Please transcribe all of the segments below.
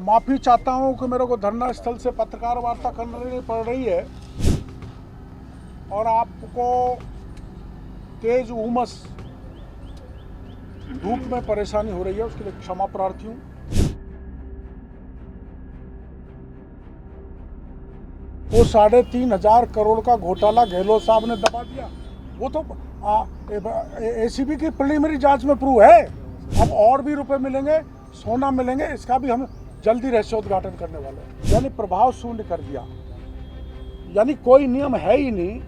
माफ़ी चाहता हूं कि मेरे को धरना स्थल से पत्रकार वार्ता करनी पड़ रही है और आपको तेज उमस धूप में परेशानी हो रही है, उसके लिए क्षमा प्रार्थी हूँ। वो 3,500 करोड़ का घोटाला गहलोत साहब ने दबा दिया। वो तो एसीबी की प्रीलिमिनरी जांच में प्रूव है। अब और भी रुपए मिलेंगे, सोना मिलेंगे, इसका भी हम जल्दी रहस्योद्घाटन करने वाले हैं। यानी प्रभाव शून्य कर दिया, यानी कोई नियम है ही नहीं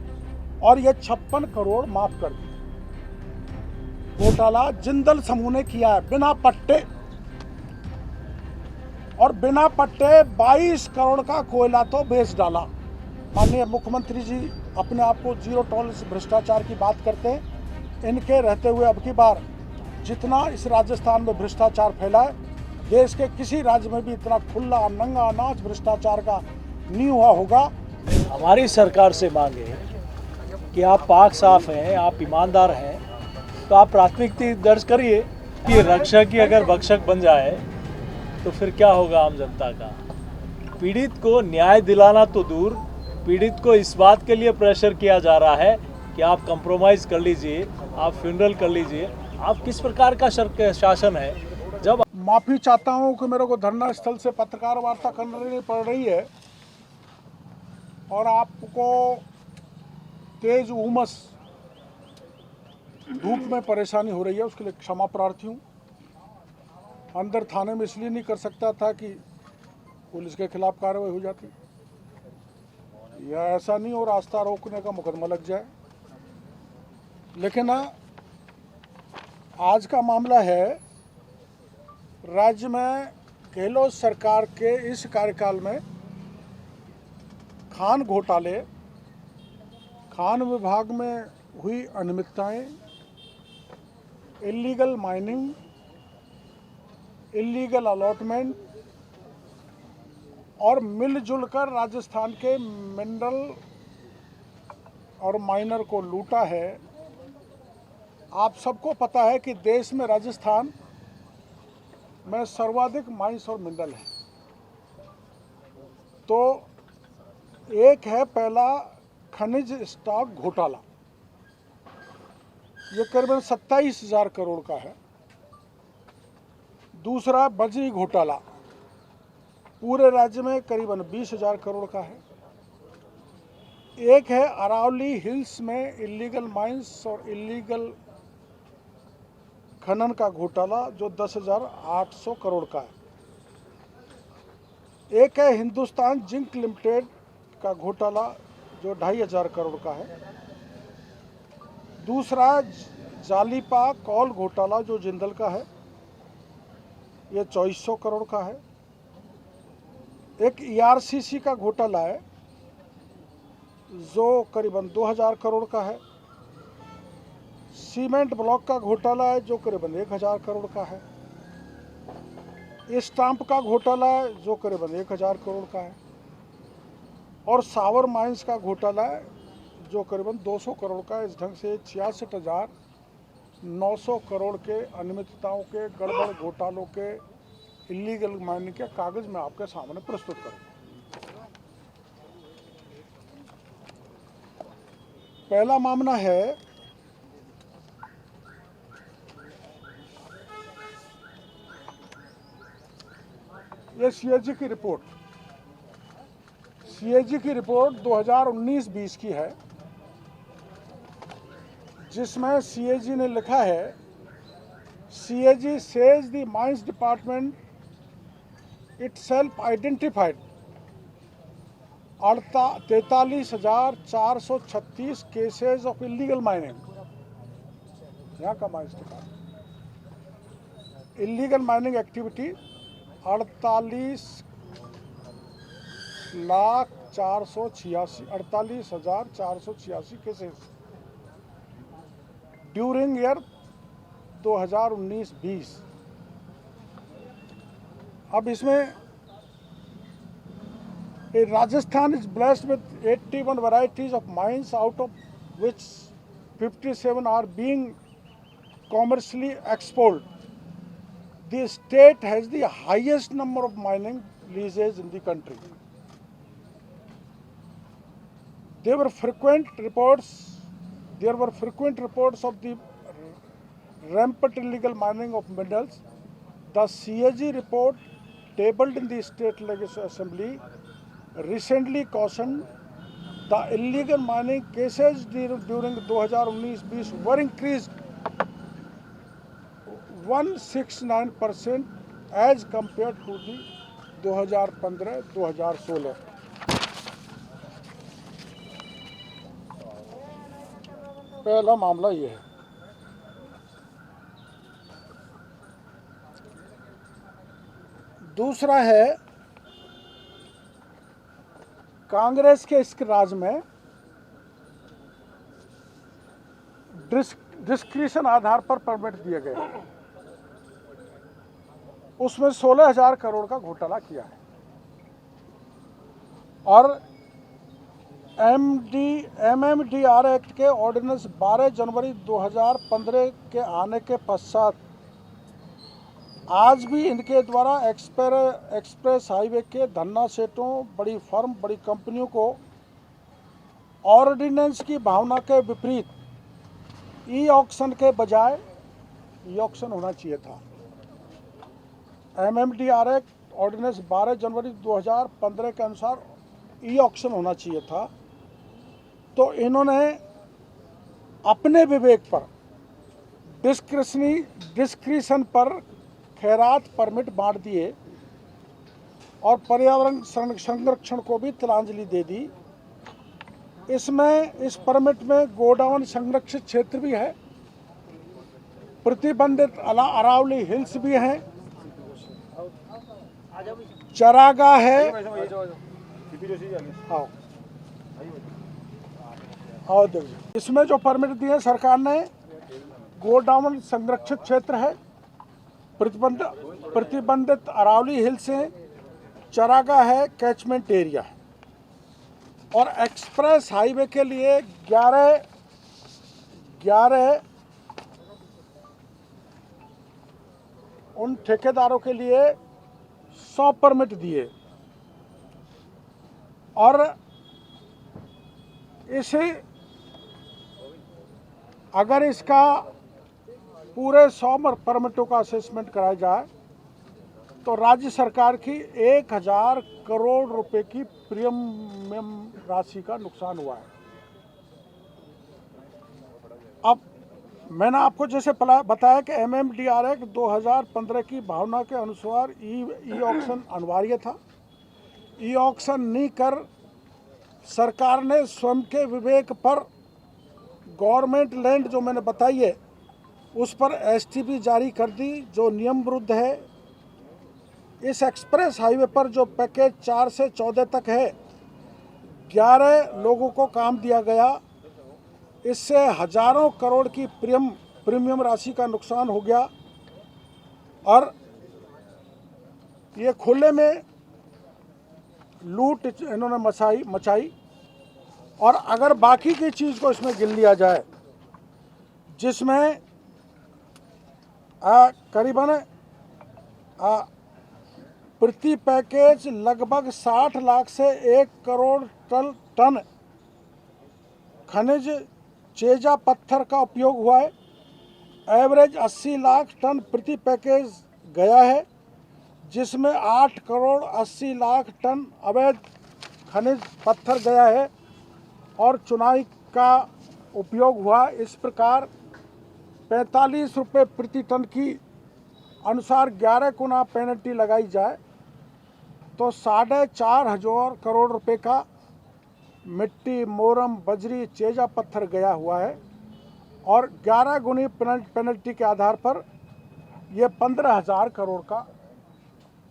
और ये 56 करोड़ माफ कर दिए। घोटाला जिंदल समूह ने किया है बिना पट्टे, और बिना पट्टे 22 करोड़ का कोयला तो बेच डाला। माननीय मुख्यमंत्री जी अपने आप को जीरो टॉलरेंस भ्रष्टाचार की बात करते हैं। इनके रहते हुए अब की बार जितना इस राजस्थान में भ्रष्टाचार फैला है, देश के किसी राज्य में भी इतना खुला नंगा अनाज भ्रष्टाचार का नहीं हुआ होगा। हमारी सरकार से मांगे कि आप पाक साफ हैं, आप ईमानदार हैं, तो आप प्राथमिकता दर्ज करिए कि रक्षक ही अगर भक्षक बन जाए तो फिर क्या होगा आम जनता का। पीड़ित को न्याय दिलाना तो दूर, पीड़ित को इस बात के लिए प्रेशर किया जा रहा है कि आप कंप्रोमाइज़ कर लीजिए, आप फ्यूनरल कर लीजिए। आप किस प्रकार का शासन है। जब माफ़ी चाहता हूं कि मेरे को धरना स्थल से पत्रकार वार्ता करनी पड़ रही है और आपको तेज उमस धूप में परेशानी हो रही है, उसके लिए क्षमा प्रार्थी हूँ। अंदर थाने में इसलिए नहीं कर सकता था कि पुलिस के खिलाफ कार्रवाई हो जाती, या ऐसा नहीं और रास्ता रोकने का मुकदमा लग जाए। लेकिन आज का मामला है, राज्य में गहलोत सरकार के इस कार्यकाल में खान घोटाले, खान विभाग में हुई अनियमितताएं, इलीगल माइनिंग, इलीगल अलॉटमेंट और मिलजुल कर राजस्थान के मिनरल और माइनर को लूटा है। आप सबको पता है कि देश में राजस्थान में सर्वाधिक माइंस और मिनरल है। तो एक है पहला खनिज स्टॉक घोटाला, ये करीबन 27,000 करोड़ का है। दूसरा बजरी घोटाला पूरे राज्य में करीबन 20,000 करोड़ का है। एक है अरावली हिल्स में इलीगल माइंस और इलीगल खनन का घोटाला जो 10,800 करोड़ का है। एक है हिंदुस्तान जिंक लिमिटेड का घोटाला जो 2,500 करोड़ का है। दूसरा जालीपा कॉल घोटाला जो जिंदल का है, ये 2,400 करोड़ का है। एक ERCC का घोटाला है जो करीबन 2,000 करोड़ का है। सीमेंट ब्लॉक का घोटाला है जो करीबन 1,000 करोड़ का है। स्टाम्प का घोटाला है जो करीबन 1,000 करोड़ का है। और सावर माइंस का घोटाला है जो करीबन 200 करोड़ का है। इस ढंग से 66,900 करोड़ के अनियमितताओं के, गड़बड़ घोटालों के, इलीगल माइनिंग के कागज में आपके सामने प्रस्तुत करूँ। पहला मामला है ये CAG की रिपोर्ट। CAG की रिपोर्ट 2019-20 की है, जिसमें CAG ने लिखा है, CAG says the Mines Department itself identified 43,436 cases of illegal mining. यहाँ का mines department illegal mining activity 48,486 cases during year 2019-20। अब इसमें Rajasthan is blessed with 81 varieties of mines, out of which 57 are being commercially exported. the state has the highest number of mining leases in the country. There were frequent reports of the rampant illegal mining of minerals. The CAG report tabled in the State Legislative Assembly recently cautioned the illegal mining cases during 2019-20 were increased 169% as compared to the 2015-2016. पहला मामला ये है। दूसरा है कांग्रेस के इस राज में discretion आधार पर परमिट दिए गए, उसमें 16,000 करोड़ का घोटाला किया है और MMDR एक्ट के ऑर्डिनेंस 12 जनवरी 2015 के आने के पश्चात आज भी इनके द्वारा एक्सप्रेस हाईवे के धन्ना सेठों, बड़ी फर्म, बड़ी कंपनियों को ऑर्डिनेंस की भावना के विपरीत ई ऑक्शन के बजाय ई ऑक्शन होना चाहिए था। MMDR एक्ट ऑर्डिनेंस 12 जनवरी 2015 के अनुसार ई ऑक्शन होना चाहिए था, तो इन्होंने अपने विवेक पर डिस्क्रिशन पर खैरात परमिट बांट दिए और पर्यावरण संरक्षण को भी तिलांजलि दे दी। इस परमिट में गोडाउन संरक्षित क्षेत्र भी है, प्रतिबंधित अरावली हिल्स भी हैं, चरागाह है। आओ देखिए, इसमें जो परमिट दिए सरकार ने, गोडाउन संरक्षित क्षेत्र है, प्रतिबंधित अरावली हिल्स है, चरागाह है, कैचमेंट एरिया है और एक्सप्रेस हाईवे के लिए 11 उन ठेकेदारों के लिए 100 परमिट दिए और इसे अगर इसका पूरे 100 परमिटों का असेसमेंट कराया जाए तो राज्य सरकार की 1,000 करोड़ रुपए की प्रीमियम राशि का नुकसान हुआ है। अब मैंने आपको जैसे बताया कि MMDR एक्ट 2015 की भावना के अनुसार ई ऑक्शन अनिवार्य था। ई ऑक्शन नहीं कर सरकार ने स्वयं के विवेक पर गवर्नमेंट लैंड जो मैंने बताई है उस पर STP जारी कर दी, जो नियम विरुद्ध है। इस एक्सप्रेस हाईवे पर जो पैकेज 4 से 14 तक है, 11 लोगों को काम दिया गया, इससे हजारों करोड़ की प्रीमियम राशि का नुकसान हो गया और ये खुले में लूट इन्होंने मचाई। और अगर बाकी की चीज़ को इसमें गिन लिया जाए, जिसमें करीबन प्रति पैकेज लगभग 60 लाख से 1 करोड़ टन खनिज चेजा पत्थर का उपयोग हुआ है। एवरेज 80 लाख टन प्रति पैकेज गया है, जिसमें 8 करोड़ 80 लाख टन अवैध खनिज पत्थर गया है और चुनाई का उपयोग हुआ। इस प्रकार 45 रुपये प्रति टन की अनुसार 11 गुना पेनल्टी लगाई जाए तो 4,500 करोड़ रुपए का मिट्टी, मोरम, बजरी, चेजा पत्थर गया हुआ है और 11 गुनी पेनल्टी के आधार पर ये 15,000 करोड़ का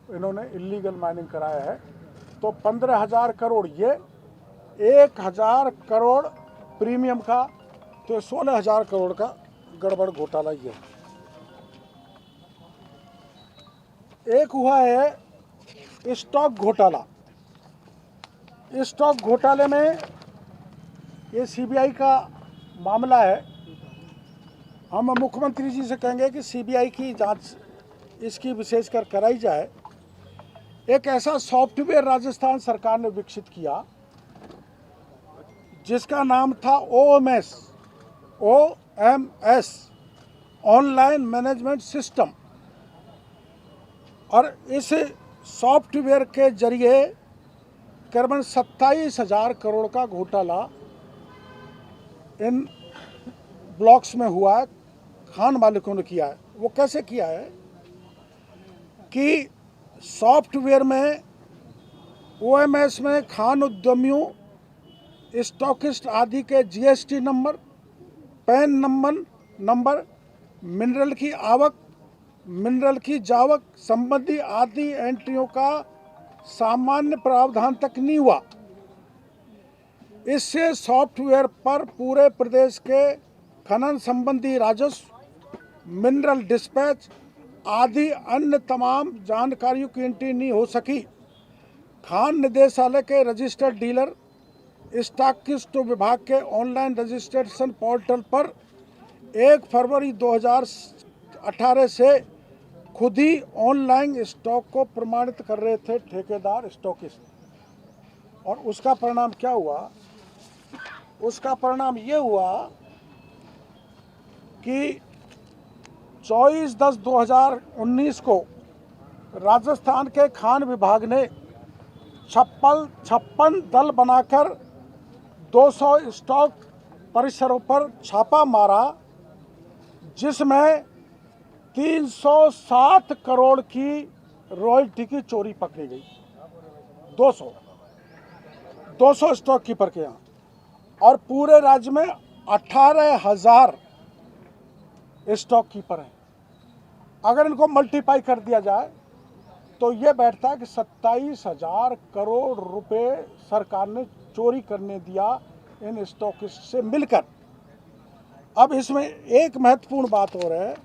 इन्होंने इलीगल माइनिंग कराया है। तो 15,000 करोड़, ये 1,000 करोड़ प्रीमियम का, तो 16,000 करोड़ का गड़बड़ घोटाला ये है। एक हुआ है स्टॉक घोटाला। स्टॉक घोटाले में ये CBI का मामला है। हम मुख्यमंत्री जी से कहेंगे कि CBI की जांच इसकी विशेषकर कराई जाए। एक ऐसा सॉफ्टवेयर राजस्थान सरकार ने विकसित किया जिसका नाम था OMS ऑनलाइन मैनेजमेंट सिस्टम, और इस सॉफ्टवेयर के जरिए करीबन 27,000 करोड़ का घोटाला इन ब्लॉक्स में हुआ है, खान मालिकों ने किया है। वो कैसे किया है कि सॉफ्टवेयर में OMS में खान उद्यमियों, स्टॉकिस्ट आदि के GST number, pan number, mineral की आवक, मिनरल की जावक संबंधी आदि एंट्रियों का सामान्य प्रावधान तक नहीं हुआ। इससे सॉफ्टवेयर पर पूरे प्रदेश के खनन संबंधी राजस्व, मिनरल डिस्पैच आदि अन्य तमाम जानकारियों की एंट्री नहीं हो सकी। खान निदेशालय के रजिस्टर्ड डीलर, स्टॉकिस्ट विभाग के ऑनलाइन रजिस्ट्रेशन पोर्टल पर 1 फरवरी 2018 से खुद ही ऑनलाइन स्टॉक को प्रमाणित कर रहे थे ठेकेदार स्टॉकिस्ट। और उसका परिणाम क्या हुआ? उसका परिणाम ये हुआ कि 24/10/2019 को राजस्थान के खान विभाग ने 56 दल बनाकर 200 स्टॉक परिसरों पर छापा मारा, जिसमें 307 करोड़ की रॉयल्टी की चोरी पकड़ी गई। 200 स्टॉक कीपर के यहाँ, और पूरे राज्य में 18,000 स्टॉक कीपर हैं। अगर इनको मल्टीप्लाई कर दिया जाए तो ये बैठता है कि 27,000 करोड़ रुपए सरकार ने चोरी करने दिया इन स्टॉकिस्ट से मिलकर। अब इसमें एक महत्वपूर्ण बात और है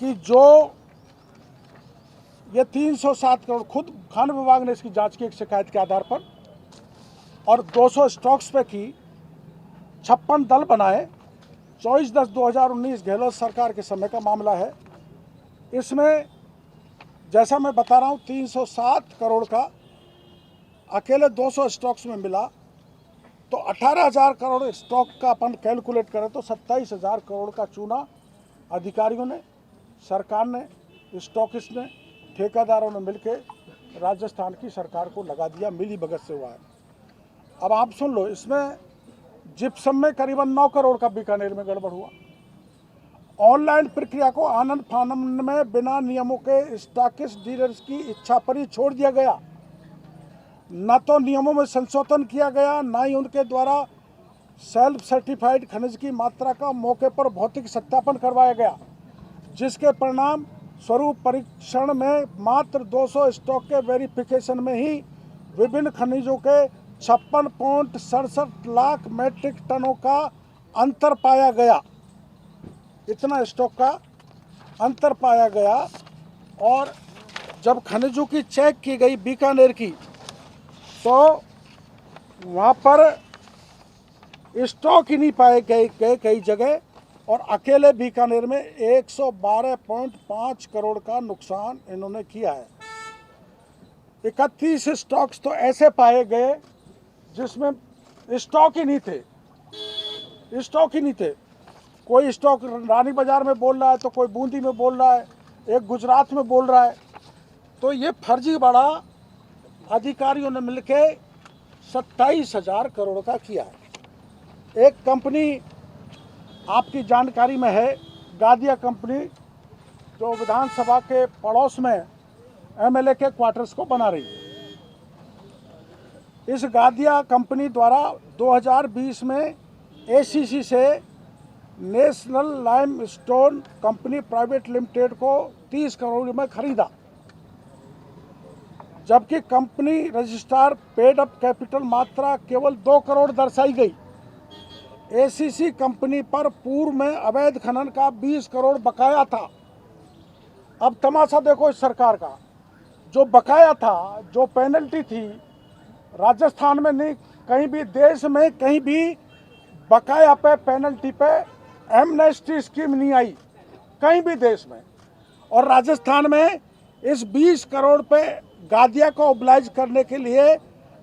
कि जो ये 307 करोड़, खुद खान विभाग ने इसकी जांच की एक शिकायत के आधार पर, और 200 स्टॉक्स पे की, 56 दल बनाए। 24/10/2019 गहलोत सरकार के समय का मामला है। इसमें जैसा मैं बता रहा हूँ 307 करोड़ का अकेले 200 स्टॉक्स में मिला, तो 18,000 करोड़ स्टॉक का अपन कैलकुलेट करें तो 27,000 करोड़ का चूना अधिकारियों ने, सरकार ने, स्टॉकिस्ट ने, ठेकेदारों ने मिलकर राजस्थान की सरकार को लगा दिया। मिली भगत से हुआ है। अब आप सुन लो, इसमें जिप्सम में करीबन 9 करोड़ का बीकानेर में गड़बड़ हुआ। ऑनलाइन प्रक्रिया को आनंद फानन में बिना नियमों के स्टॉकिस्ट डीलर्स की इच्छा पर ही छोड़ दिया गया। न तो नियमों में संशोधन किया गया, न ही उनके द्वारा सेल्फ सर्टिफाइड खनिज की मात्रा का मौके पर भौतिक सत्यापन करवाया गया, जिसके परिणाम स्वरूप परीक्षण में मात्र 200 स्टॉक के वेरिफिकेशन में ही विभिन्न खनिजों के 56.67 लाख मैट्रिक टनों का अंतर पाया गया। इतना स्टॉक का अंतर पाया गया। और जब खनिजों की चेक की गई बीकानेर की, तो वहाँ पर स्टॉक ही नहीं पाए गए कई जगह, और अकेले बीकानेर में 112.5 करोड़ का नुकसान इन्होंने किया है। 31 स्टॉक्स तो ऐसे पाए गए जिसमें स्टॉक ही नहीं थे। कोई स्टॉक रानी बाजार में बोल रहा है, तो कोई बूंदी में बोल रहा है, एक गुजरात में बोल रहा है। तो ये फर्जी बड़ा अधिकारियों ने मिलके 27,000 करोड़ का किया है। एक कंपनी आपकी जानकारी में है, गादिया कंपनी, जो विधानसभा के पड़ोस में MLA के क्वार्टर्स को बना रही है। इस गादिया कंपनी द्वारा 2020 में ACC से national limestone company private limited को 30 करोड़ में खरीदा, जबकि company registrar paid up capital मात्रा केवल 2 करोड़ दर्शाई गई। ACC कंपनी पर पूर्व में अवैध खनन का 20 करोड़ बकाया था। अब तमाशा देखो इस सरकार का, जो बकाया था, जो पेनल्टी थी, राजस्थान में नहीं, कहीं भी देश में कहीं भी बकाया पे, पेनल्टी पे एमनेस्टी स्कीम नहीं आई, कहीं भी देश में। और राजस्थान में इस 20 करोड़ पे गादिया को ओबलाइज करने के लिए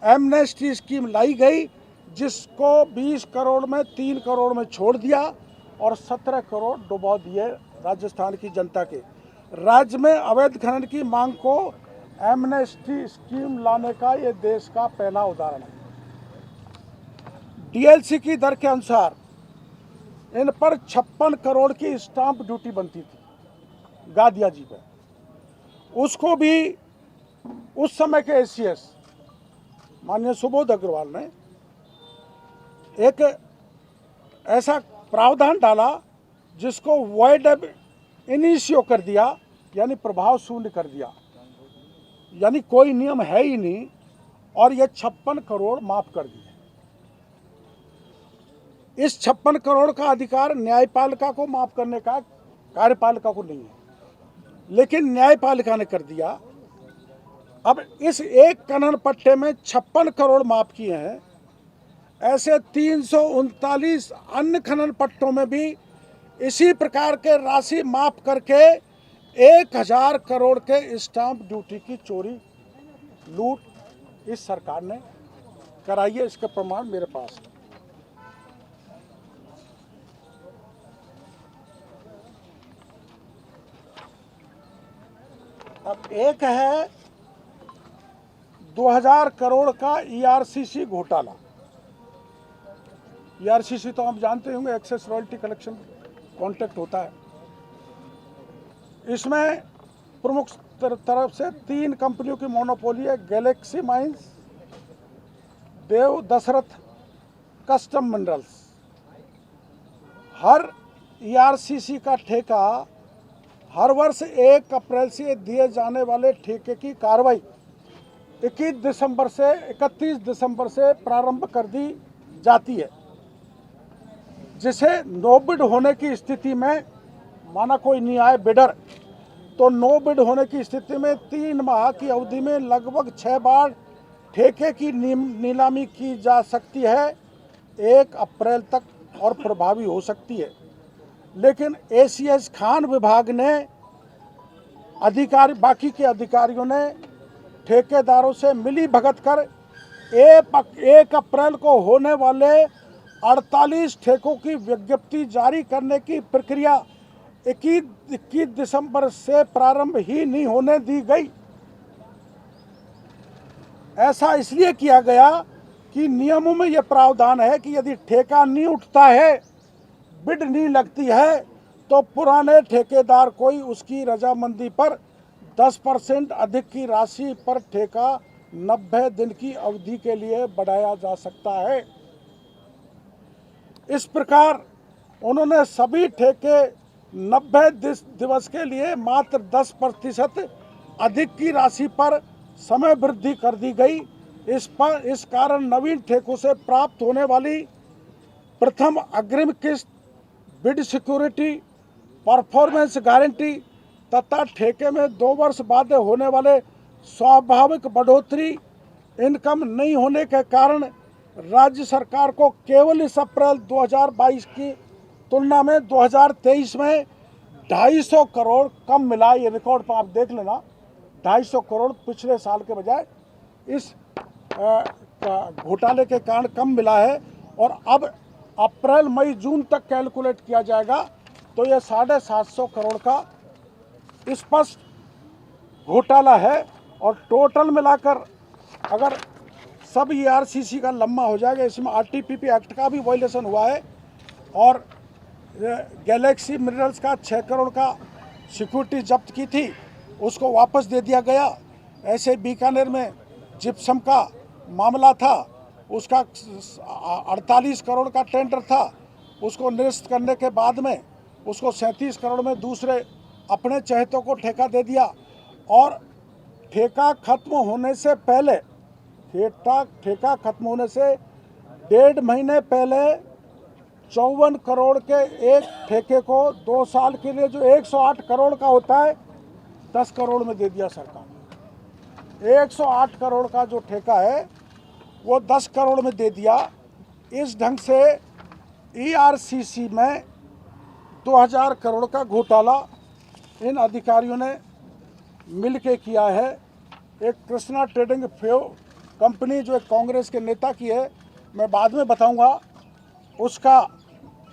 एमनेस्टी स्कीम लाई गई, जिसको 20 करोड़ में 3 करोड़ में छोड़ दिया और 17 करोड़ डुबा दिए राजस्थान की जनता के। राज्य में अवैध खनन की मांग को एमनेस्टी स्कीम लाने का ये देश का पहला उदाहरण है। डीएलसी की दर के अनुसार इन पर 56 करोड़ की स्टाम्प ड्यूटी बनती थी गादिया जी पे। उसको भी उस समय के एसीएस माननीय सुबोध अग्रवाल ने एक ऐसा प्रावधान डाला जिसको वॉइड एब इनिशियो कर दिया, यानी प्रभाव शून्य कर दिया, यानी कोई नियम है ही नहीं, और ये 56 करोड़ माफ कर दिए। इस 56 करोड़ का अधिकार न्यायपालिका को माफ करने का कार्यपालिका को नहीं है, लेकिन न्यायपालिका ने कर दिया। अब इस एक खनन पट्टे में 56 करोड़ माफ किए हैं, ऐसे 339 अन्य खनन पट्टों में भी इसी प्रकार के राशि माफ करके 1000 करोड़ के स्टाम्प ड्यूटी की चोरी लूट इस सरकार ने कराई है। इसके प्रमाण मेरे पास है। अब एक है 2000 करोड़ का ईआरसीसी घोटाला। ईआरसीसी तो आप जानते होंगे, एक्सेस रॉयल्टी कलेक्शन कॉन्ट्रैक्ट होता है। इसमें प्रमुख तरफ से 3 कंपनियों की मोनोपोली है, गैलेक्सी माइंस, देव दशरथ कस्टम मिनरल्स। हर ईआरसीसी का ठेका हर वर्ष 1 अप्रैल से दिए जाने वाले ठेके की कार्रवाई 31 दिसंबर से प्रारंभ कर दी जाती है, जिसे नो बिड होने की स्थिति में, माना कोई नहीं आए बिडर, तो नो बिड होने की स्थिति में 3 माह की अवधि में लगभग 6 बार ठेके की नीलामी की जा सकती है, 1 अप्रैल तक, और प्रभावी हो सकती है। लेकिन एसीएस खान विभाग ने बाकी के अधिकारियों ने ठेकेदारों से मिली भगत कर 1 अप्रैल को होने वाले 48 ठेकों की विज्ञप्ति जारी करने की प्रक्रिया 21 दिसंबर से प्रारंभ ही नहीं होने दी गई। ऐसा इसलिए किया गया कि नियमों में यह प्रावधान है कि यदि ठेका नहीं उठता है, बिड नहीं लगती है, तो पुराने ठेकेदार कोई उसकी रजामंदी पर 10% अधिक की राशि पर ठेका 90 दिन की अवधि के लिए बढ़ाया जा सकता है। इस प्रकार उन्होंने सभी ठेके 90 दिवस के लिए मात्र 10% अधिक की राशि पर समय वृद्धि कर दी गई। इस कारण नवीन ठेकों से प्राप्त होने वाली प्रथम अग्रिम किस्त, बिड सिक्योरिटी, परफॉर्मेंस गारंटी तथा ठेके में 2 वर्ष बाद होने वाले स्वाभाविक बढ़ोतरी इनकम नहीं होने के कारण राज्य सरकार को केवल इस अप्रैल 2022 की तुलना में 2023 में 250 करोड़ कम मिला। ये रिकॉर्ड पर आप देख लेना, 250 करोड़ पिछले साल के बजाय इस घोटाले के कारण कम मिला है। और अब अप्रैल मई जून तक कैलकुलेट किया जाएगा तो यह 750 करोड़ का स्पष्ट घोटाला है। और टोटल मिलाकर अगर सब ईआरसीसी का लम्बा हो जाएगा, इसमें आरटीपीपी एक्ट का भी वायलेशन हुआ है, और गैलेक्सी मिनरल्स का 6 करोड़ का सिक्योरिटी जब्त की थी, उसको वापस दे दिया गया। ऐसे बीकानेर में जिप्सम का मामला था, उसका 48 करोड़ का टेंडर था, उसको निरस्त करने के बाद में उसको 37 करोड़ में दूसरे अपने चहेतों को ठेका दे दिया। और ठेका खत्म होने से पहले, ठेका खत्म होने से 1.5 महीने पहले 54 करोड़ के एक ठेके को 2 साल के लिए, जो 108 करोड़ का होता है, 10 करोड़ में दे दिया सरकार। 108 करोड़ का जो ठेका है वो 10 करोड़ में दे दिया। इस ढंग से ईआरसीसी में 2000 करोड़ का घोटाला इन अधिकारियों ने मिल के किया है। एक कृष्णा ट्रेडिंग कंपनी जो एक कांग्रेस के नेता की है, मैं बाद में बताऊंगा, उसका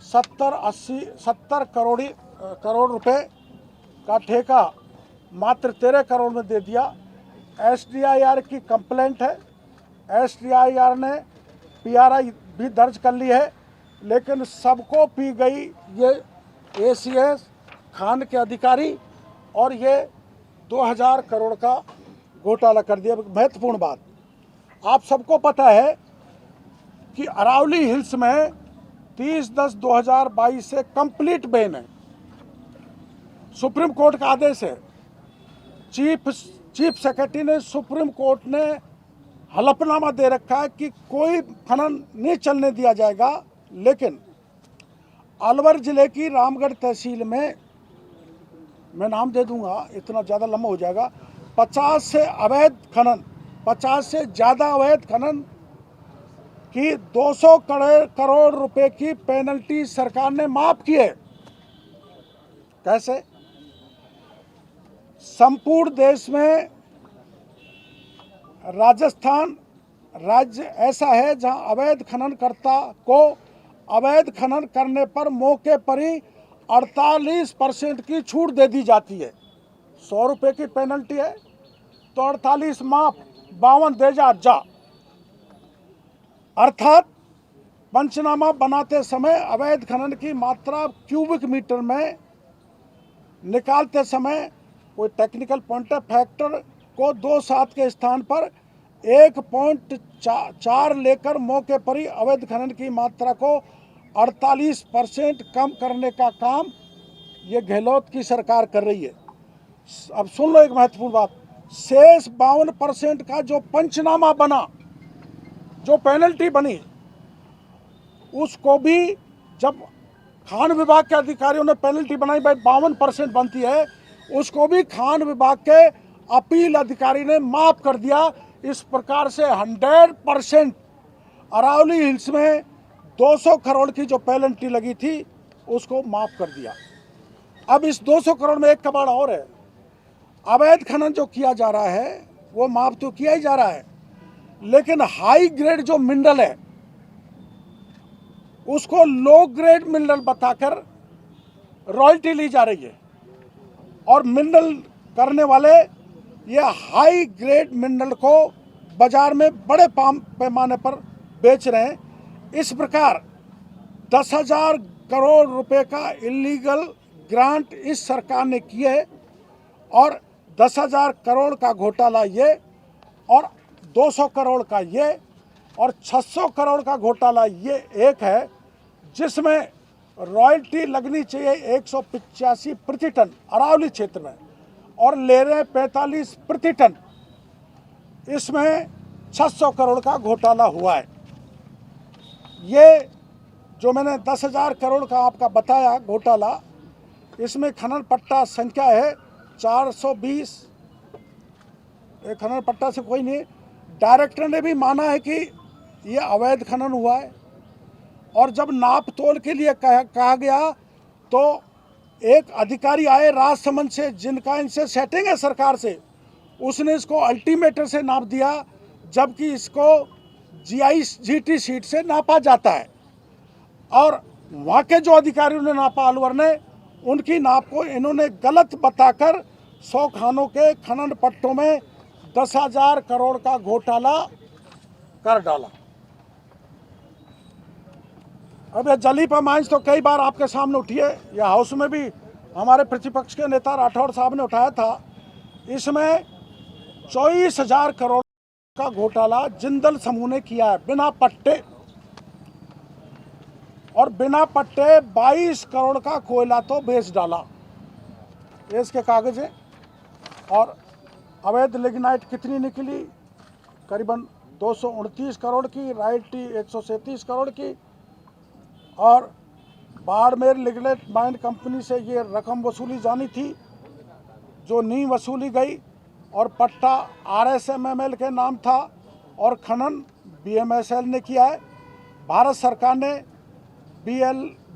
70 करोड़ रुपए का ठेका मात्र 13 करोड़ में दे दिया। SDIR की कंप्लेंट है, SDIR ने PRI भी दर्ज कर ली है, लेकिन सबको पी गई ये ACS खान के अधिकारी और ये 2000 करोड़ का घोटाला कर दिया। महत्वपूर्ण बात, आप सबको पता है कि अरावली हिल्स में 30/10/2022 से कंप्लीट बैन है। सुप्रीम कोर्ट का आदेश है। चीफ सेक्रेटरी ने सुप्रीम कोर्ट ने हलफनामा दे रखा है कि कोई खनन नहीं चलने दिया जाएगा। लेकिन अलवर जिले की रामगढ़ तहसील में, मैं नाम दे दूंगा, इतना ज़्यादा लंबा हो जाएगा, 50 से ज़्यादा अवैध खनन की 200 करोड़ रुपए की पेनल्टी सरकार ने माफ की है। कैसे? संपूर्ण देश में राजस्थान राज्य ऐसा है जहां अवैध खननकर्ता को अवैध खनन करने पर मौके पर ही 48% की छूट दे दी जाती है। 100 रुपये की पेनल्टी है तो 48 माफ, 52 दे जा। अर्थात पंचनामा बनाते समय अवैध खनन की मात्रा क्यूबिक मीटर में निकालते समय कोई टेक्निकल पॉइंट ऑफ फैक्टर को 2.7 के स्थान पर 1.4 लेकर मौके पर ही अवैध खनन की मात्रा को 48% कम करने का काम ये गहलोत की सरकार कर रही है। अब सुन लो एक महत्वपूर्ण बात, शेष 52% का जो पंचनामा बना, जो पेनल्टी बनी, उसको भी जब खान विभाग के अधिकारियों ने पेनल्टी बनाई, भाई 52% बनती है, उसको भी खान विभाग के अपील अधिकारी ने माफ कर दिया। इस प्रकार से 100% अरावली हिल्स में 200 करोड़ की जो पेनल्टी लगी थी उसको माफ कर दिया। अब इस 200 करोड़ में एक कबाड़ और है। अवैध खनन जो किया जा रहा है वो माफ तो किया ही जा रहा है, लेकिन हाई ग्रेड जो मिनरल है उसको लो ग्रेड मिनरल बताकर रॉयल्टी ली जा रही है। और मिनरल करने वाले ये हाई ग्रेड मिनरल को बाजार में बड़े पैमाने पर बेच रहे हैं। इस प्रकार 10,000 करोड़ रुपए का इलीगल ग्रांट इस सरकार ने किए है और 10,000 करोड़ का घोटाला ये, और 200 करोड़ का ये, और 600 करोड़ का घोटाला ये एक है जिसमें रॉयल्टी लगनी चाहिए 185 प्रति टन अरावली क्षेत्र में और ले रहे 45 प्रति टन। इसमें 600 करोड़ का घोटाला हुआ है। ये जो मैंने 10,000 करोड़ का आपका बताया घोटाला, इसमें खनन पट्टा संख्या है 420। खनन पट्टा से कोई नहीं, डायरेक्टर ने भी माना है कि ये अवैध खनन हुआ है। और जब नाप तोल के लिए कहा गया तो एक अधिकारी आए राजसमंद से, जिनका इनसे सेटिंग है सरकार से, उसने इसको अल्टीमीटर से नाप दिया, जबकि इसको GT शीट से नापा जाता है। और वहाँ के जो अधिकारियों ने नापा अलवर ने, उनकी नाप को इन्होंने गलत बताकर 100 खानों के खनन पट्टों में 10,000 करोड़ का घोटाला कर डाला। अब यह जली पैमाइश तो कई बार आपके सामने उठी है, यह हाउस में भी हमारे प्रतिपक्ष के नेता राठौड़ साहब ने उठाया था। इसमें 24,000 करोड़ का घोटाला जिंदल समूह ने किया है बिना पट्टे, और बिना पट्टे 22 करोड़ का कोयला तो बेच डाला, ये इसके कागज हैं। और अवैध लिग्नाइट कितनी निकली? करीबन 229 करोड़ की, रॉयल्टी 137 करोड़ की। और बाड़मेर लिग्नाइट माइन कंपनी से ये रकम वसूली जानी थी जो नहीं वसूली गई, और पट्टा RSMML के नाम था और खनन BMSL ने किया है। भारत सरकार ने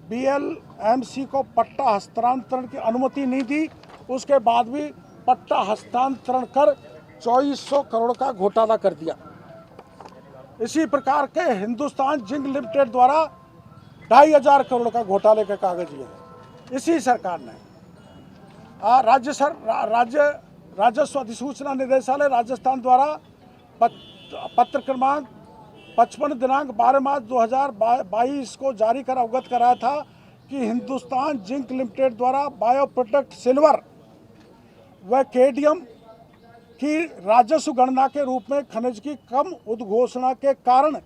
BLMC को पट्टा हस्तांतरण की अनुमति नहीं दी उसके बाद भी पट्टा हस्तांतरण कर 2400 करोड़ का घोटाला कर दिया। इसी प्रकार के हिंदुस्तान जिंक लिमिटेड द्वारा 2500 करोड़ का घोटाले के कागज लिए इसी सरकार ने। राज्य राजस्व अधिसूचना निदेशालय राजस्थान द्वारा पत्र क्रमांक 55 दिनांक 12 मार्च 2022 को जारी कर अवगत कराया था कि हिंदुस्तान जिंक लिमिटेड द्वारा बायो प्रोडक्ट सिल्वर व केडियम की राजस्व गणना के रूप में खनिज की कम उद्घोषणा के कारण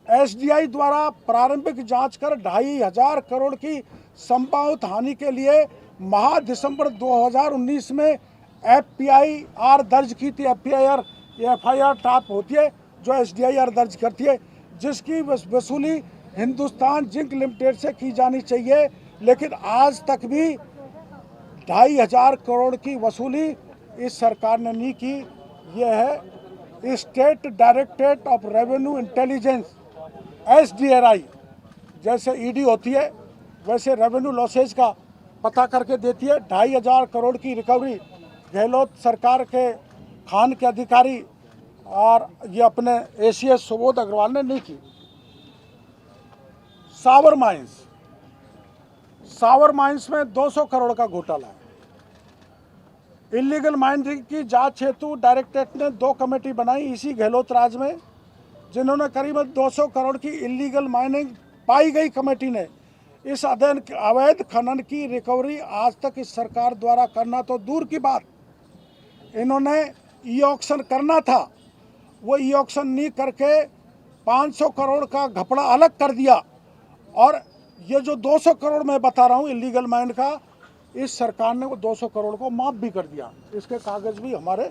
एसडीआई द्वारा प्रारंभिक जांच कर 2500 करोड़ की संभावित हानि के लिए माह दिसंबर 2019 में एफआईआर दर्ज की थी। एफआईआर टाप होती है जो एसडीआईआर दर्ज करती है, जिसकी वसूली हिंदुस्तान जिंक लिमिटेड से की जानी चाहिए, लेकिन आज तक भी 2500 करोड़ की वसूली इस सरकार ने नहीं की। यह है state directorate of revenue intelligence SDRI, जैसे ईडी होती है वैसे रेवेन्यू लॉसेज का पता करके देती है। 2500 करोड़ की रिकवरी गहलोत सरकार के खान के अधिकारी और ये अपने एसीएस सुबोध अग्रवाल ने नहीं की। सावर माइंस में 200 करोड़ का घोटाला है। इलीगल माइनिंग की जांच हेतु डायरेक्टरेट ने 2 कमेटी बनाई इसी गहलोत राज में, जिन्होंने करीबन 200 करोड़ की इलीगल माइनिंग पाई गई। कमेटी ने इस अवैध खनन की रिकवरी आज तक इस सरकार द्वारा करना तो दूर की बात, इन्होंने ई ऑक्शन करना था, वो ई ऑक्शन नहीं करके 500 करोड़ का घपला अलग कर दिया। और ये जो 200 करोड़ मैं बता रहा हूँ इलीगल माइन का, इस सरकार ने वो 200 करोड़ को माफ़ भी कर दिया। इसके कागज़ भी हमारे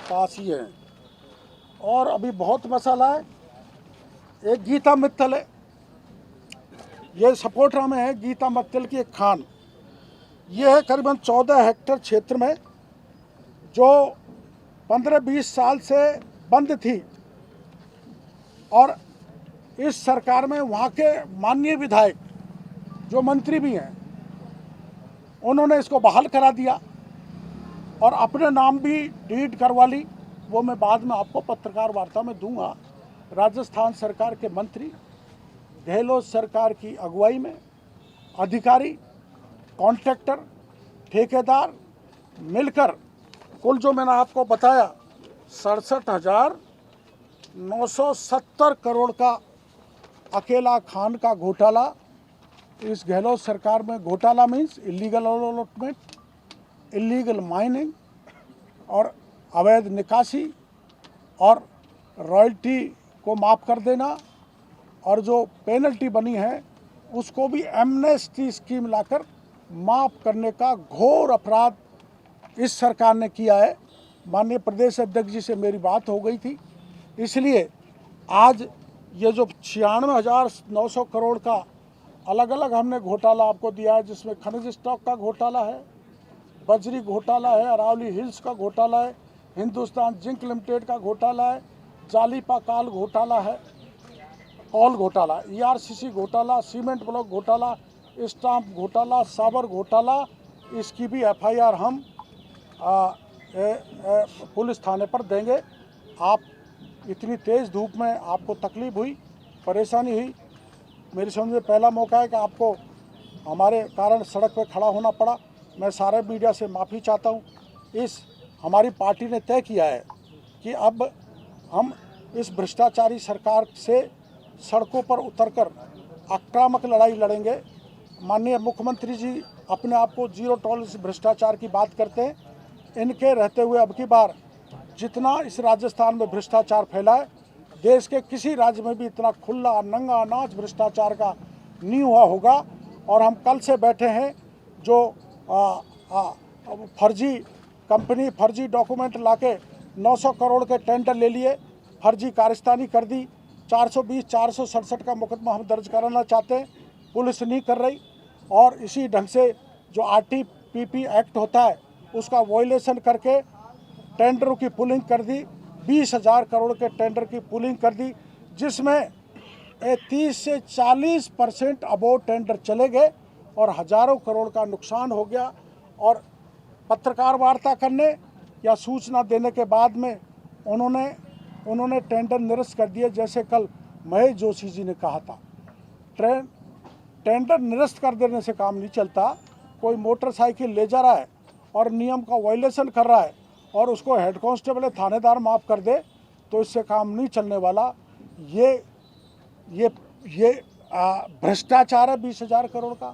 पास ही हैं। और अभी बहुत मसाला है। एक गीता मित्तल है, ये सपोर्टरा में है। गीता मित्तल की एक खान, ये है करीबन 14 हेक्टेयर क्षेत्र में, जो 15-20 साल से बंद थी। और इस सरकार में वहाँ के माननीय विधायक जो मंत्री भी हैं, उन्होंने इसको बहाल करा दिया और अपने नाम भी डीड करवा ली। वो मैं बाद में आपको पत्रकार वार्ता में दूंगा। राजस्थान सरकार के मंत्री, गहलोत सरकार की अगुवाई में अधिकारी, कॉन्ट्रैक्टर, ठेकेदार मिलकर कुल जो मैंने आपको बताया 67,970 करोड़ का अकेला खान का घोटाला इस गहलोत सरकार में। घोटाला means illegal allotment, illegal mining और अवैध निकासी और रॉयल्टी को माफ़ कर देना, और जो पेनल्टी बनी है उसको भी एमनेस्टी स्कीम लाकर माफ़ करने का घोर अपराध इस सरकार ने किया है। माननीय प्रदेश अध्यक्ष जी से मेरी बात हो गई थी, इसलिए आज ये जो 96,900 करोड़ का अलग अलग हमने घोटाला आपको दिया है, जिसमें खनिज स्टॉक का घोटाला है, बजरी घोटाला है, अरावली हिल्स का घोटाला है, हिंदुस्तान जिंक लिमिटेड का घोटाला है, जालीपा काल घोटाला है, कॉल घोटाला, ईआरसीसी घोटाला, सीमेंट ब्लॉक घोटाला, स्टाम्प घोटाला, साबर घोटाला, इसकी भी एफआईआर हम पुलिस थाने पर देंगे। आप इतनी तेज़ धूप में आपको तकलीफ हुई, परेशानी हुई, मेरी समझ में पहला मौका है कि आपको हमारे कारण सड़क पर खड़ा होना पड़ा। मैं सारे मीडिया से माफ़ी चाहता हूँ। हमारी पार्टी ने तय किया है कि अब हम इस भ्रष्टाचारी सरकार से सड़कों पर उतरकर आक्रामक लड़ाई लड़ेंगे। माननीय मुख्यमंत्री जी अपने आप को जीरो टॉलरेंस भ्रष्टाचार की बात करते हैं। इनके रहते हुए अब की बार जितना इस राजस्थान में भ्रष्टाचार फैला है, देश के किसी राज्य में भी इतना खुला नंगा नाच भ्रष्टाचार का नहीं हुआ होगा। और हम कल से बैठे हैं, जो फर्जी कंपनी फर्जी डॉक्यूमेंट लाके 900 करोड़ के टेंडर ले लिए, फर्जी कारस्तानी कर दी। 420-467 का मुकदमा हम दर्ज कराना चाहते हैं, पुलिस नहीं कर रही। और इसी ढंग से जो आरटीपीपी एक्ट होता है उसका वॉयलेशन करके टेंडरों की पुलिंग कर दी। 20,000 करोड़ के टेंडर की पुलिंग कर दी, जिसमें 30 से 40% अबोव टेंडर चले गए और हज़ारों करोड़ का नुकसान हो गया। और पत्रकार वार्ता करने या सूचना देने के बाद में उन्होंने टेंडर निरस्त कर दिए। जैसे कल महेश जोशी जी ने कहा था, टेंडर निरस्त कर देने से काम नहीं चलता। कोई मोटरसाइकिल ले जा रहा है और नियम का वायलेशन कर रहा है और उसको हेड कांस्टेबल या थानेदार माफ़ कर दे तो इससे काम नहीं चलने वाला। ये भ्रष्टाचार है 20,000 करोड़ का।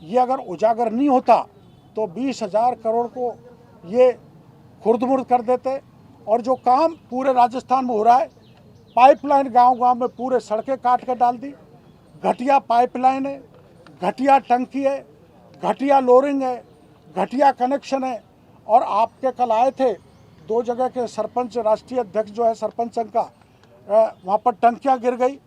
ये अगर उजागर नहीं होता तो 20,000 करोड़ को ये खुर्द-मुर्द कर देते। और जो काम पूरे राजस्थान में हो रहा है, पाइपलाइन गांव-गांव में पूरे सड़कें काट कर डाल दी। घटिया पाइपलाइन है, घटिया टंकी है, घटिया लोरिंग है, घटिया कनेक्शन है। और आपके कल आए थे 2 जगह के सरपंच, राष्ट्रीय अध्यक्ष जो है सरपंच संघ का, वहाँ पर टंकियाँ गिर गई,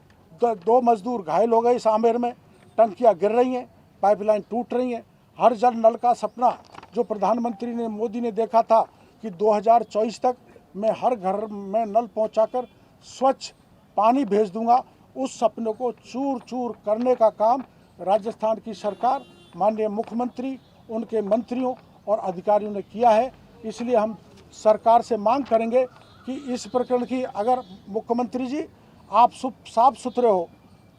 2 मजदूर घायल हो गए। सामेर में टंकियाँ गिर रही हैं, पाइपलाइन टूट रही हैं। हर जन नल का सपना जो प्रधानमंत्री ने, मोदी ने देखा था कि 2024 तक मैं हर घर में नल पहुंचाकर स्वच्छ पानी भेज दूंगा, उस सपने को चूर चूर करने का काम राजस्थान की सरकार, माननीय मुख्यमंत्री, उनके मंत्रियों और अधिकारियों ने किया है। इसलिए हम सरकार से मांग करेंगे कि इस प्रकरण की, अगर मुख्यमंत्री जी आप साफ सुथरे हो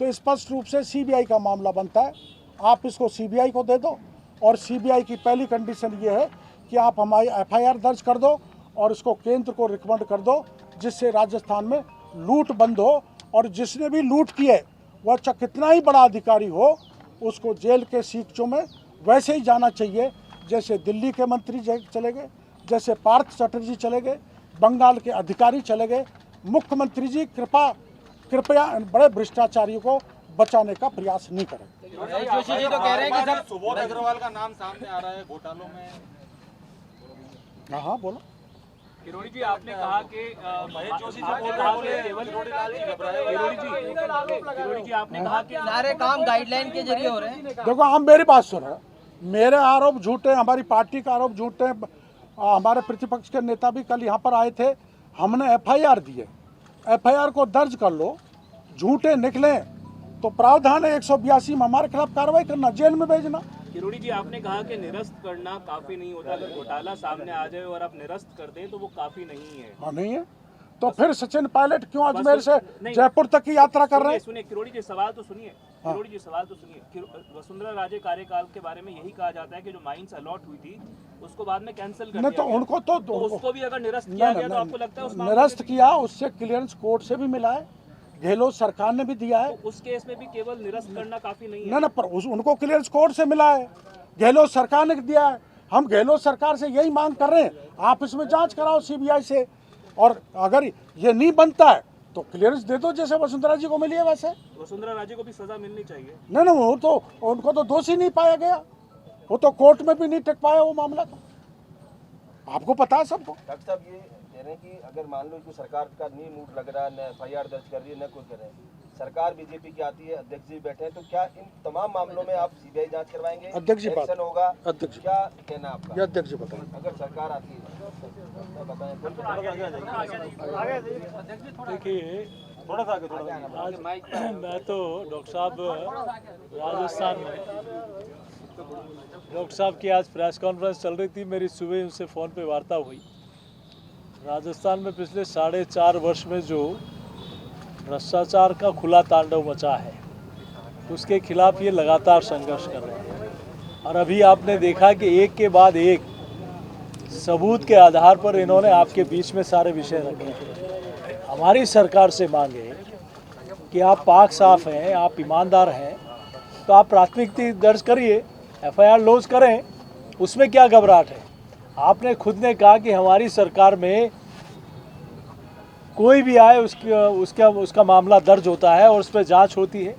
तो स्पष्ट रूप से सीबीआई का मामला बनता है, आप इसको सीबीआई को दे दो। और सीबीआई की पहली कंडीशन ये है कि आप हमारी एफआईआर दर्ज कर दो और इसको केंद्र को रिकमेंड कर दो, जिससे राजस्थान में लूट बंद हो। और जिसने भी लूट की है वह चाहे कितना ही बड़ा अधिकारी हो, उसको जेल के सीखचों में वैसे ही जाना चाहिए जैसे दिल्ली के मंत्री चले गए, जैसे पार्थ चटर्जी चले गए, बंगाल के अधिकारी चले गए। मुख्यमंत्री जी कृपया बड़े भ्रष्टाचारियों को बचाने का प्रयास नहीं करें। जोशी जी तो कह रहे हैं कि सर सुबोध अग्रवाल का नाम सामने आ रहा है घोटालों में। हाँ बोलो। किरोड़ी जी, आपने कहा कि महेश जोशी जो बोल रहे हैं, किरोड़ी जी आपने कहा कि सारे काम गाइडलाइन के जरिए हो रहे हैं। देखो, हम मेरी बात सुनो, मेरे आरोप झूठे, हमारी पार्टी का आरोप झूठे। हमारे प्रतिपक्ष के नेता भी कल यहाँ पर आए थे, हमने एफआईआर दी है, एफआईआर को दर्ज कर लो। झूठे निकले तो प्रावधान है 182 में हमारे खिलाफ कार्रवाई करना, जेल में भेजना। किरोड़ी जी, आपने कहा कि निरस्त करना काफी नहीं होता, अगर घोटाला सामने आ जाए और आप निरस्त कर दें तो वो काफी नहीं है। हाँ, नहीं है तो फिर सचिन पायलट क्यों अजमेर से जयपुर तक की यात्रा कर रहे हैं? सुनिए किरोड़ी जी, सवाल तो सुनिए। किरोड़ी जी, सवाल तो सुनिए। वसुंधरा राजे कार्यकाल के बारे में यही कहा जाता है कि जो माइंस अलॉट हुई थी उसको बाद में कैंसिल कर दिया तो गया। उनको तो उसको भी अगर निरस्त किया गया तो आपको लगता है उस निरस्त किया, उससे क्लियरेंस कोर्ट से भी मिला है, गहलोत सरकार ने भी दिया है। उस केस में भी केवल निरस्त करना काफी नहीं है। ना पर उनको क्लियरेंस कोर्ट से मिला है, गहलोत सरकार ने दिया है। हम गहलोत सरकार से यही मांग कर रहे हैं, आप इसमें जांच कराओ सीबीआई से, और अगर ये नहीं बनता है तो क्लियरेंस दे दो जैसे वसुंधरा जी को मिली है वैसे। वसुंधरा राजे को भी सजा मिलनी चाहिए। नहीं, वो तो उनको तो दोषी नहीं पाया गया, वो तो कोर्ट में भी नहीं टिक पाया वो मामला। तो आपको पता है सबको। डॉक्टर साहब ये कह रहे हैं कि अगर मान लो कि सरकार का नहीं मूड लग रहा है, न एफआईआर दर्ज कर रही है, न कुछ कर रहे हैं, सरकार बीजेपी की आती है, अध्यक्ष जी बैठे हैं, तो क्या इन तमाम मामलों में आप सीबीआई जांच करवाएंगे? अध्यक्ष जी एक्शन होगा? अध्यक्ष क्या कहना आपका? ये अध्यक्ष जी बताएं। अगर सरकार आती है बताएं। देखिए, आज मैं तो डॉक्टर साहब राजस्थान में, डॉक्टर साहब की आज प्रेस कॉन्फ्रेंस चल रही थी, मेरी सुबह उनसे फ़ोन पे वार्ता हुई। राजस्थान में पिछले 4.5 वर्ष में जो भ्रष्टाचार का खुला तांडव मचा है, उसके खिलाफ ये लगातार संघर्ष कर रहे हैं। और अभी आपने देखा कि एक के बाद एक सबूत के आधार पर इन्होंने आपके बीच में सारे विषय रखे हैं। हमारी सरकार से मांगे कि आप पाक साफ हैं, आप ईमानदार हैं, तो आप प्राथमिकता दर्ज करिए, एफआईआर लॉन्च करें, उसमें क्या घबराहट है। आपने खुद ने कहा कि हमारी सरकार में कोई भी आए उसका मामला दर्ज होता है और उस पर जांच होती है।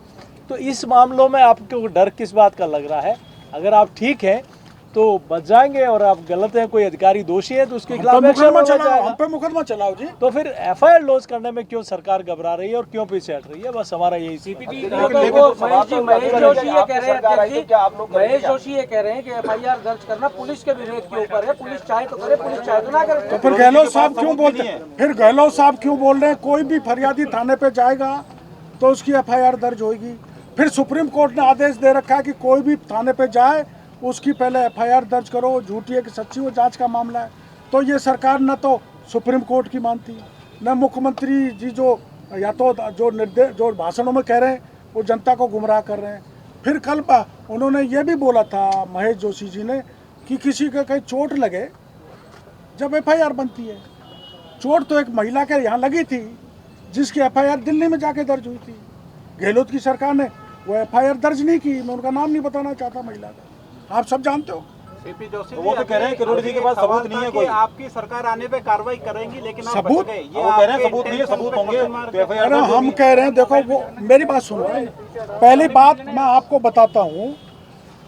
तो इस मामलों में आपको डर किस बात का लग रहा है? अगर आप ठीक हैं तो बच जाएंगे, और आप गलत हैं, कोई अधिकारी दोषी है तो उसके खिलाफ मुकदमा चलाओ, हम पे मुकदमा चलाओ जी। तो फिर एफआईआर लॉन्च करने में क्यों सरकार घबरा रही है और क्यों पीछे हट रही है? बस हमारा यही महेश जोशी ये कह रहे हैं कि एफआईआर दर्ज करना पुलिस के विरोध के ऊपर है, पुलिस चाहे तो करे, पुलिस चाहे तो ना करे। तो फिर गहलोत साहब क्यों बोलते हैं? फिर गहलोत साहब क्यों बोल रहे हैं कोई भी फरियादी थाने पे जाएगा तो उसकी एफआईआर दर्ज होगी? फिर सुप्रीम कोर्ट ने आदेश दे रखा है कि कोई भी थाने पे जाए उसकी पहले FIR दर्ज करो, झूठी है कि सच्ची वो जांच का मामला है। तो ये सरकार न तो सुप्रीम कोर्ट की मानती, न मुख्यमंत्री जी जो या तो जो भाषणों में कह रहे हैं वो जनता को गुमराह कर रहे हैं। फिर कल उन्होंने ये भी बोला था महेश जोशी जी ने कि किसी के कहीं चोट लगे जब FIR बनती है। चोट तो एक महिला के यहाँ लगी थी जिसकी FIR दिल्ली में जाके दर्ज हुई थी। गहलोत की सरकार ने वो FIR दर्ज नहीं की। मैं उनका नाम नहीं बताना चाहता महिला का, आप सब जानते हो। सीपी जोशी वो तो कह रहे हैं करोड़ जी के पास सबूत नहीं है कोई। आपकी सरकार आने पे कार्रवाई करेंगी, लेकिन आप सबूत? बच गए। वो कह रहे हैं सबूत नहीं है, सबूत होंगे तो FIR अरे हम कह रहे हैं, देखो वो मेरी बात सुनो। पहली बात मैं आपको बताता हूँ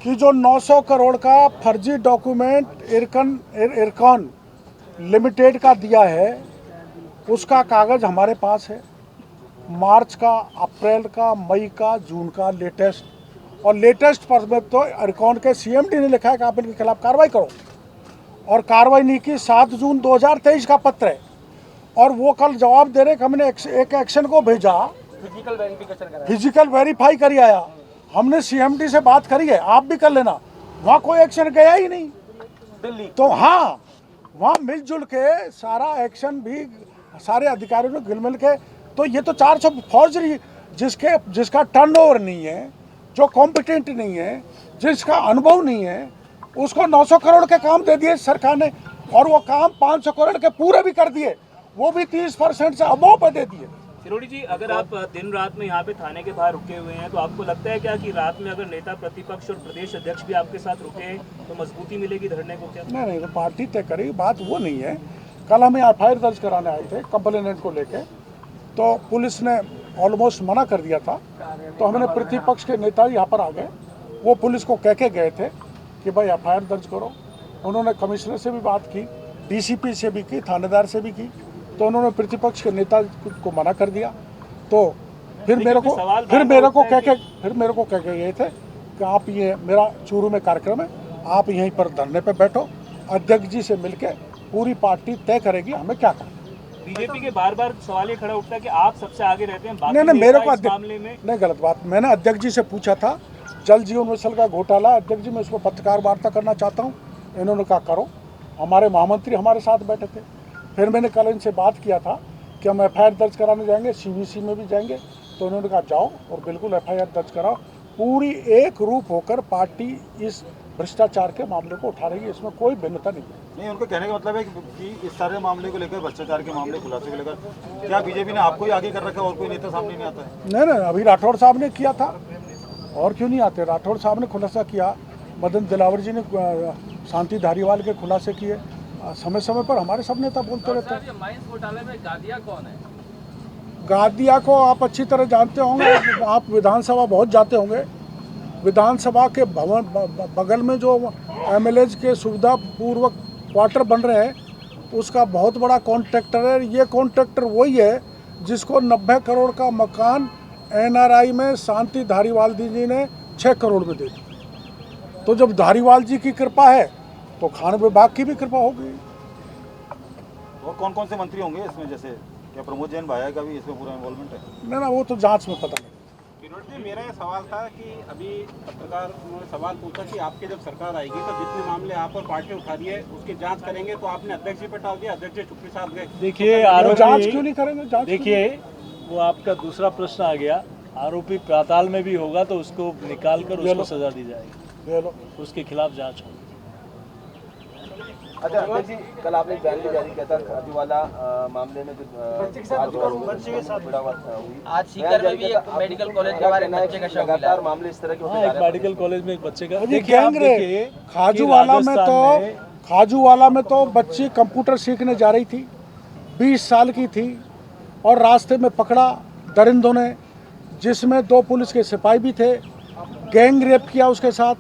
कि जो 900 करोड़ का फर्जी डॉक्यूमेंट इरकॉन लिमिटेड का दिया है उसका कागज़ हमारे पास है। मार्च का, अप्रैल का, मई का, जून का लेटेस्ट, और लेटेस्ट पर में तो इरकॉन के CMD ने लिखा है कि आप इनके खिलाफ कार्रवाई करो, और कार्रवाई नहीं की। 7 जून 2023 का पत्र है, और वो कल जवाब दे रहे कि हमने एक एक्शन को भेजा, फिजिकल वेरीफाई करी आया। हमने CMD से बात करी है, आप भी कर लेना। वहाँ कोई एक्शन गया ही नहीं दिल्ली। तो हाँ, वहाँ मिलजुल के सारा एक्शन भी सारे अधिकारियों ने गिल मिल के, तो ये तो 400 फौजरी जिसका टर्नओवर नहीं है, जो कॉम्पिटेंट नहीं है, जिसका अनुभव नहीं है, उसको 900 करोड़ के काम दे दिए सरकार ने, और वो काम 500 करोड़ के पूरे भी कर दिए, वो भी 30% से अबोव पे दे दिए। सिरोड़ी जी, अगर आप दिन रात में यहाँ पे थाने के बाहर रुके हुए हैं तो आपको लगता है क्या कि रात में अगर नेता प्रतिपक्ष और प्रदेश अध्यक्ष भी आपके साथ रुके तो मजबूती मिलेगी धरने को? क्या नहीं, तो पार्टी तय करेगी, बात वो नहीं है। कल हमें FIR दर्ज कराने आए थे कंप्लेनेंट को लेके, तो पुलिस ने ऑलमोस्ट मना कर दिया था। तो हमने प्रतिपक्ष के नेता यहाँ पर आ गए, वो पुलिस को कह के गए थे कि भाई FIR दर्ज करो। उन्होंने कमिश्नर से भी बात की, DCP से भी की, थानेदार से भी की, तो उन्होंने प्रतिपक्ष के नेता को मना कर दिया। तो फिर मेरे को कह के गए थे कि आप ये मेरा चूरू में कार्यक्रम है, आप यहीं पर धरने पे बैठो, अध्यक्ष जी से मिलके पूरी पार्टी तय करेगी हमें क्या करना। बीजेपी के बार बार सवाल ये खड़ा उठता है कि आप सबसे आगे रहते हैं, बाकी नहीं, मेरे को इस मामले में नहीं, गलत बात। मैंने अध्यक्ष जी से पूछा था जल जीवन मिशन का घोटाला, अध्यक्ष जी मैं उसको पत्रकार वार्ता करना चाहता हूँ। इन्होंने कहा करो। हमारे महामंत्री हमारे साथ बैठे थे। फिर मैंने कल इनसे बात किया था कि हम FIR दर्ज कराने जाएंगे, CVC में भी जाएंगे, तो उन्होंने कहा जाओ और बिल्कुल FIR दर्ज कराओ। पूरी एक रूप होकर पार्टी इस भ्रष्टाचार के मामले को उठा रही है, इसमें कोई भिन्नता नहीं है। नहीं, उनका कहने का मतलब है कि इस सारे मामले को लेकर, भ्रष्टाचार के मामले, खुलासे को लेकर क्या बीजेपी ने आपको ही आगे कर रखा है और कोई नेता सामने नहीं आता है? नहीं, अभी राठौड़ साहब ने किया था, और क्यों नहीं आते? राठौड़ साहब ने खुलासा किया, मदन दिलावर जी ने शांति धारीवाल के खुलासे किए। समय समय पर हमारे सब नेता बोलते रहते हैं। माइंस घोटाले में गादिया कौन है? गादिया को आप अच्छी तरह जानते होंगे, आप विधानसभा बहुत जाते होंगे। विधानसभा के भवन बगल में जो MLAs के सुविधा पूर्वक क्वार्टर बन रहे हैं, उसका बहुत बड़ा कॉन्ट्रैक्टर है। ये कॉन्ट्रैक्टर वही है जिसको 90 करोड़ का मकान NRI में शांति धारीवाल जी ने 6 करोड़ में दे दिया। तो जब धारीवाल जी की कृपा है तो खान विभाग की भी कृपा होगी। और कौन कौन से मंत्री होंगे इसमें? जैसे क्या प्रमोद जैन भाया का भी इसमें पूरा इन्वॉल्वमेंट है? नहीं ना, वो तो जांच में पता नहीं। किरोड़ जी, मेरा ये सवाल था कि अभी पत्रकार उन्होंने सवाल पूछा कि आपके जब सरकार आएगी तो जितने मामले आप और पार्टी उठा रही है उसकी जांच करेंगे, तो आपने अध्यक्ष जी पे टाल दिया, अध्यक्ष जी चुप्पी साध गए। देखिए, जांच क्यों नहीं करेंगे? जांच देखिए, वो आपका दूसरा प्रश्न आ गया। आरोपी पाताल में भी होगा तो उसको निकाल कर उसको सजा दी जाएगी, ले लो। उसके खिलाफ जांच होगी। अच्छा अध्यक्ष जी, कल आपने एक बयान भी जारी किया था खाजूवाला मामले में, आज सीकर में भी एक मेडिकल कॉलेज के बारे में बच्चे का शव मिला। लगातार मामले इस तरह के होते हाँ, जा एक रहे हैं। मेडिकल कॉलेज में एक बच्चे का। देखिए, खाजूवाला में तो बच्ची कंप्यूटर सीखने जा रही थी, 20 साल की थी, और रास्ते में पकड़ा दरिंदों ने, जिसमें 2 पुलिस के सिपाही भी थे। गैंग रेप किया उसके साथ,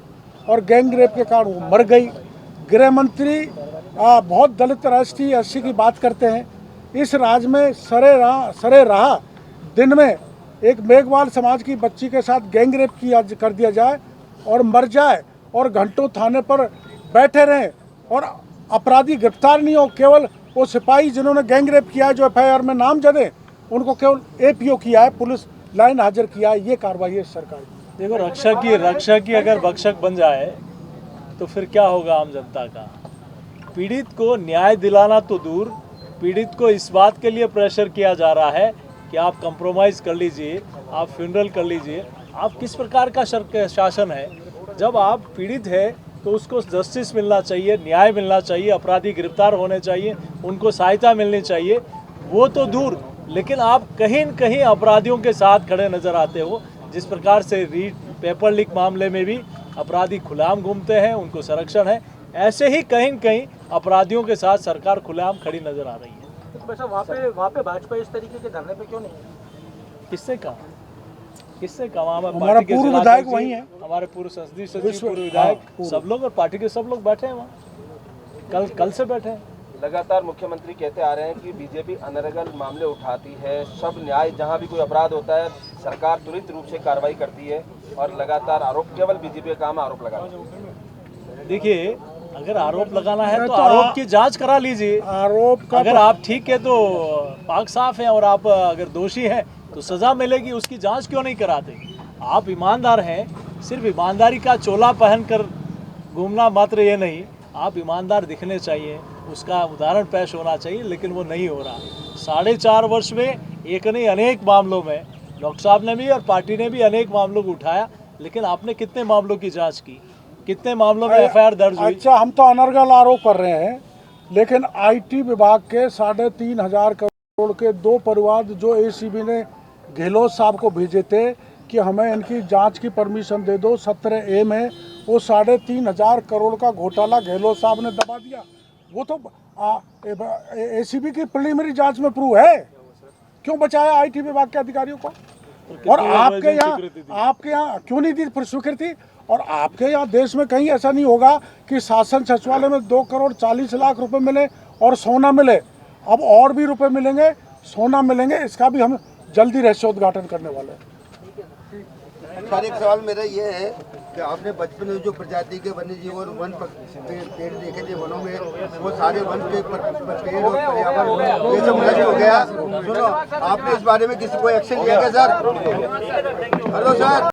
और गैंग रेप के कारण वो मर गई। गृह मंत्री बहुत दलित राष्ट्रीय 80 की बात करते हैं। इस राज्य में सरे राह दिन में एक मेघवाल समाज की बच्ची के साथ गैंग रेप कर दिया जाए और मर जाए, और घंटों थाने पर बैठे रहें और अपराधी गिरफ्तार नहीं हो। केवल वो सिपाही जिन्होंने गैंग रेप किया है, जो FIR में नाम जदे, उनको केवल APO किया है, पुलिस लाइन हाजिर किया है। ये कार्रवाई है सरकार की। देखो, रक्षा की अगर भक्षक बन जाए तो फिर क्या होगा आम जनता का? पीड़ित को न्याय दिलाना तो दूर, पीड़ित को इस बात के लिए प्रेशर किया जा रहा है कि आप कंप्रोमाइज़ कर लीजिए, आप फ्यूनरल कर लीजिए। आप किस प्रकार का शासन है? जब आप पीड़ित है तो उसको जस्टिस मिलना चाहिए, न्याय मिलना चाहिए, अपराधी गिरफ्तार होने चाहिए, उनको सहायता मिलनी चाहिए, वो तो दूर। लेकिन आप कहीं न कहीं अपराधियों के साथ खड़े नज़र आते हो। जिस प्रकार से रीट पेपर लीक मामले में भी अपराधी खुलेआम घूमते हैं, उनको संरक्षण है, ऐसे ही कहीं न कहीं अपराधियों के साथ सरकार खुलेआम खड़ी नज़र आ रही है। वैसे वहाँ पे भाजपा इस तरीके के धरने पे क्यों नहीं? किससे कहा? किससे कहा? हमारा पूर्व विधायक वही है, हमारे पूर्व संसदीय सचिव, पूर्व विधायक, सब लोग और पार्टी के सब लोग बैठे हैं वहाँ, कल से बैठे हैं। लगातार मुख्यमंत्री कहते आ रहे हैं कि बीजेपी अनर्गल मामले उठाती है, सब न्याय, जहां भी कोई अपराध होता है सरकार त्वरित रूप से कार्रवाई करती है, और लगातार आरोप, केवल बीजेपी का काम आरोप लगाना। देखिए, अगर आरोप लगाना है तो आरोप की जांच करा लीजिए। आरोप का अगर आप ठीक है तो पाक साफ हैं, और आप अगर दोषी हैं तो सजा मिलेगी। उसकी जांच क्यों नहीं कराते? आप ईमानदार हैं, सिर्फ ईमानदारी का चोला पहनकर घूमना मात्र ये नहीं, आप ईमानदार दिखने चाहिए, उसका उदाहरण पेश होना चाहिए, लेकिन वो नहीं हो रहा। 4.5 वर्ष में एक नहीं अनेक मामलों में डॉक्टर साहब ने भी और पार्टी ने भी अनेक मामलों को उठाया, लेकिन आपने कितने मामलों की जांच की? कितने मामलों में एफआईआर दर्ज हुई? अच्छा, हम तो अनर्गल आरोप कर रहे हैं, लेकिन आईटी विभाग के 3.5 करोड़ के 2 परिवाद जो एसीबी ने गहलोत साहब को भेजे थे कि हमें इनकी जांच की परमिशन दे दो 17A में, वो 3.5 करोड़ का घोटाला गहलोत साहब ने दबा दिया। वो तो एसीबी की प्रीलिमिनरी जांच में प्रूव है। क्यों बचाया आईटी विभाग के अधिकारियों को? और आपके यहाँ क्यों नहीं दी स्वीकृति? और आपके यहाँ देश में कहीं ऐसा नहीं होगा कि शासन सचिवालय में 2 करोड़ 40 लाख रुपए मिले और सोना मिले। अब और भी रुपए मिलेंगे, सोना मिलेंगे, इसका भी हम जल्दी रहस्योद्घाटन करने वाले हैं। सर, एक सवाल मेरा ये है कि आपने बचपन में जो प्रजाति के वन्य जीव और वन पेड़ देखे थे वनों में, वो सारे वन के पेड़ और पर्यावरण ये सब नष्ट हो गया। सुनो, आपने इस बारे में किसी को एक्शन लिया क्या सर? Hello sir.